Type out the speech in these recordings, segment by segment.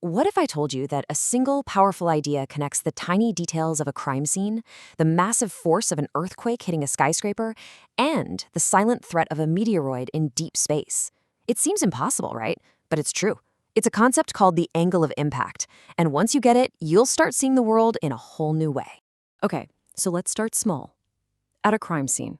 What if I told you that a single powerful idea connects the tiny details of a crime scene, the massive force of an earthquake hitting a skyscraper, and the silent threat of a meteoroid in deep space? It seems impossible, right? But it's true. It's a concept called the angle of impact, and once you get it, you'll start seeing the world in a whole new way. Okay, so let's start small. At a crime scene.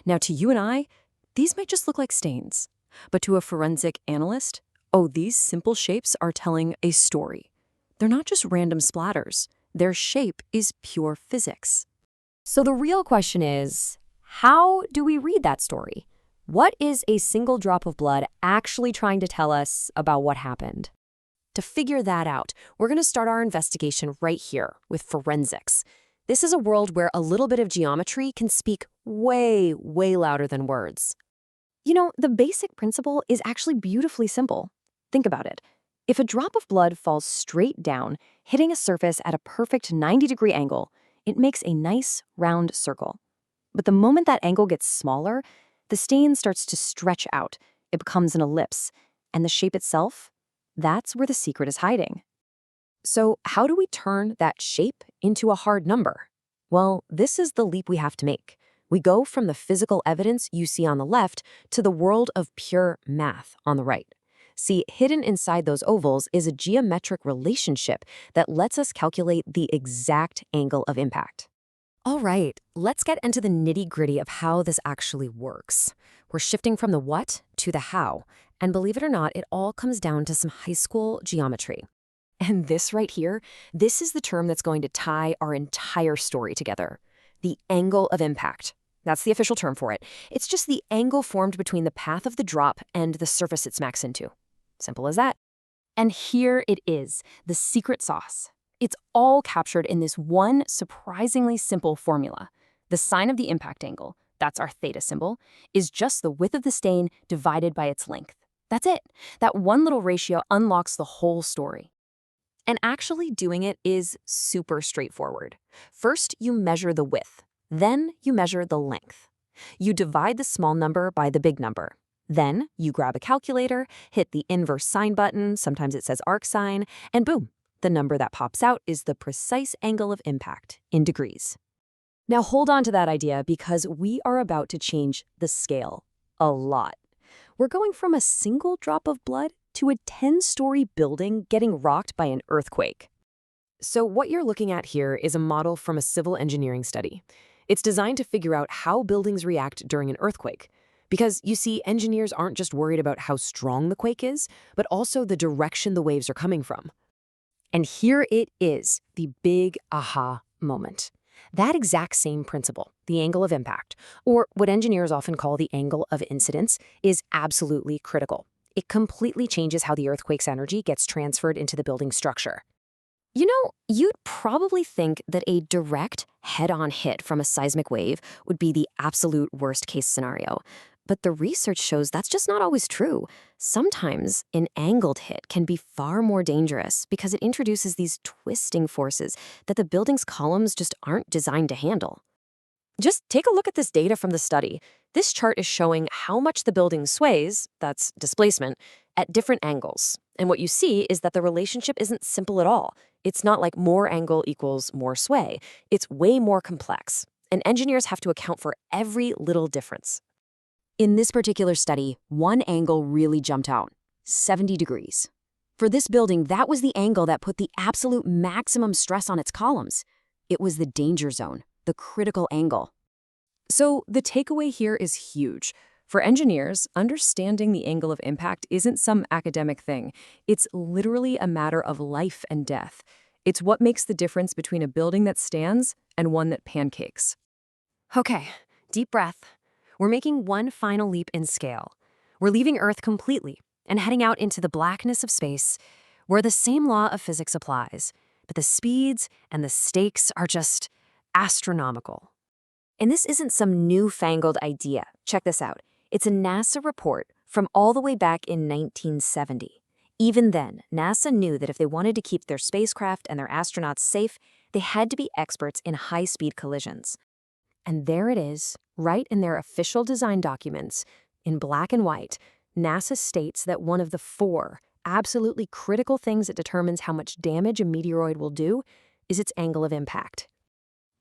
Now, to you and I, these might just look like stains. But to a forensic analyst, oh, these simple shapes are telling a story. They're not just random splatters. Their shape is pure physics. So the real question is, how do we read that story? What is a single drop of blood actually trying to tell us about what happened? To figure that out, we're going to start our investigation right here with forensics. This is a world where a little bit of geometry can speak way, way louder than words. You know, the basic principle is actually beautifully simple. Think about it. If a drop of blood falls straight down, hitting a surface at a perfect 90-degree angle, it makes a nice, round circle. But the moment that angle gets smaller, the stain starts to stretch out. It becomes an ellipse. And the shape itself? That's where the secret is hiding. So how do we turn that shape into a hard number? Well, this is the leap we have to make. We go from the physical evidence you see on the left to the world of pure math on the right. See, hidden inside those ovals is a geometric relationship that lets us calculate the exact angle of impact. All right, let's get into the nitty-gritty of how this actually works. We're shifting from the what to the how, and believe it or not, it all comes down to some high school geometry. And this right here, this is the term that's going to tie our entire story together. The angle of impact. That's the official term for it. It's just the angle formed between the path of the drop and the surface it smacks into. Simple as that. And here it is, the secret sauce. It's all captured in this one surprisingly simple formula. The sine of the impact angle, that's our theta symbol, is just the width of the stain divided by its length. That's it. That one little ratio unlocks the whole story. And actually doing it is super straightforward. First, you measure the width. Then you measure the length. You divide the small number by the big number. Then you grab a calculator, hit the inverse sine button, sometimes it says arc sine, and boom, the number that pops out is the precise angle of impact in degrees. Now hold on to that idea because we are about to change the scale a lot. We're going from a single drop of blood to a 10-story building getting rocked by an earthquake. So what you're looking at here is a model from a civil engineering study. It's designed to figure out how buildings react during an earthquake. Because, you see, engineers aren't just worried about how strong the quake is, but also the direction the waves are coming from. And here it is, the big aha moment. That exact same principle, the angle of impact, or what engineers often call the angle of incidence, is absolutely critical. It completely changes how the earthquake's energy gets transferred into the building structure. You know, you'd probably think that a direct, head-on hit from a seismic wave would be the absolute worst-case scenario. But the research shows that's just not always true. Sometimes an angled hit can be far more dangerous because it introduces these twisting forces that the building's columns just aren't designed to handle. Just take a look at this data from the study. This chart is showing how much the building sways, that's displacement, at different angles. And what you see is that the relationship isn't simple at all. It's not like more angle equals more sway. It's way more complex. And engineers have to account for every little difference. In this particular study, one angle really jumped out, 70 degrees. For this building, that was the angle that put the absolute maximum stress on its columns. It was the danger zone, the critical angle. So the takeaway here is huge. For engineers, understanding the angle of impact isn't some academic thing. It's literally a matter of life and death. It's what makes the difference between a building that stands and one that pancakes. Okay, deep breath. We're making one final leap in scale. We're leaving Earth completely and heading out into the blackness of space, where the same law of physics applies, but the speeds and the stakes are just astronomical. And this isn't some newfangled idea. Check this out. It's a NASA report from all the way back in 1970. Even then, NASA knew that if they wanted to keep their spacecraft and their astronauts safe, they had to be experts in high-speed collisions. And there it is, right in their official design documents, in black and white, NASA states that one of the 4 absolutely critical things that determines how much damage a meteoroid will do is its angle of impact.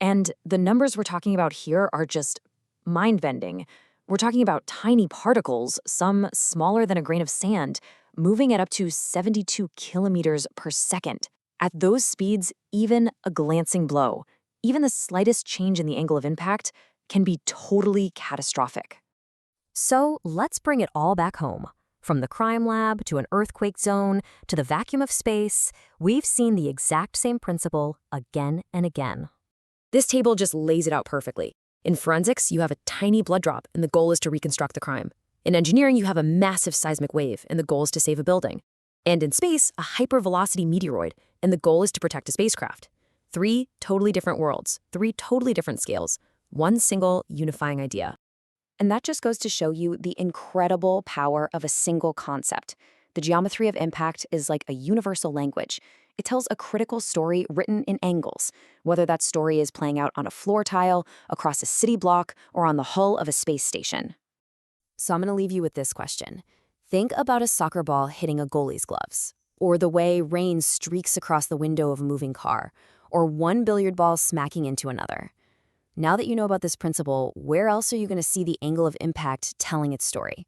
And the numbers we're talking about here are just mind-bending. We're talking about tiny particles, some smaller than a grain of sand, moving at up to 72 kilometers per second. At those speeds, even a glancing blow, even the slightest change in the angle of impact, can be totally catastrophic. So let's bring it all back home. From the crime lab to an earthquake zone to the vacuum of space, we've seen the exact same principle again and again. This table just lays it out perfectly. In forensics, you have a tiny blood drop, and the goal is to reconstruct the crime. In engineering, you have a massive seismic wave, and the goal is to save a building. And in space, a hypervelocity meteoroid, and the goal is to protect a spacecraft. 3 totally different worlds, 3 totally different scales, one single unifying idea. And that just goes to show you the incredible power of a single concept. The geometry of impact is like a universal language. It tells a critical story written in angles, whether that story is playing out on a floor tile, across a city block, or on the hull of a space station. So I'm going to leave you with this question. Think about a soccer ball hitting a goalie's gloves, or the way rain streaks across the window of a moving car, or one billiard ball smacking into another. Now that you know about this principle, where else are you going to see the angle of impact telling its story?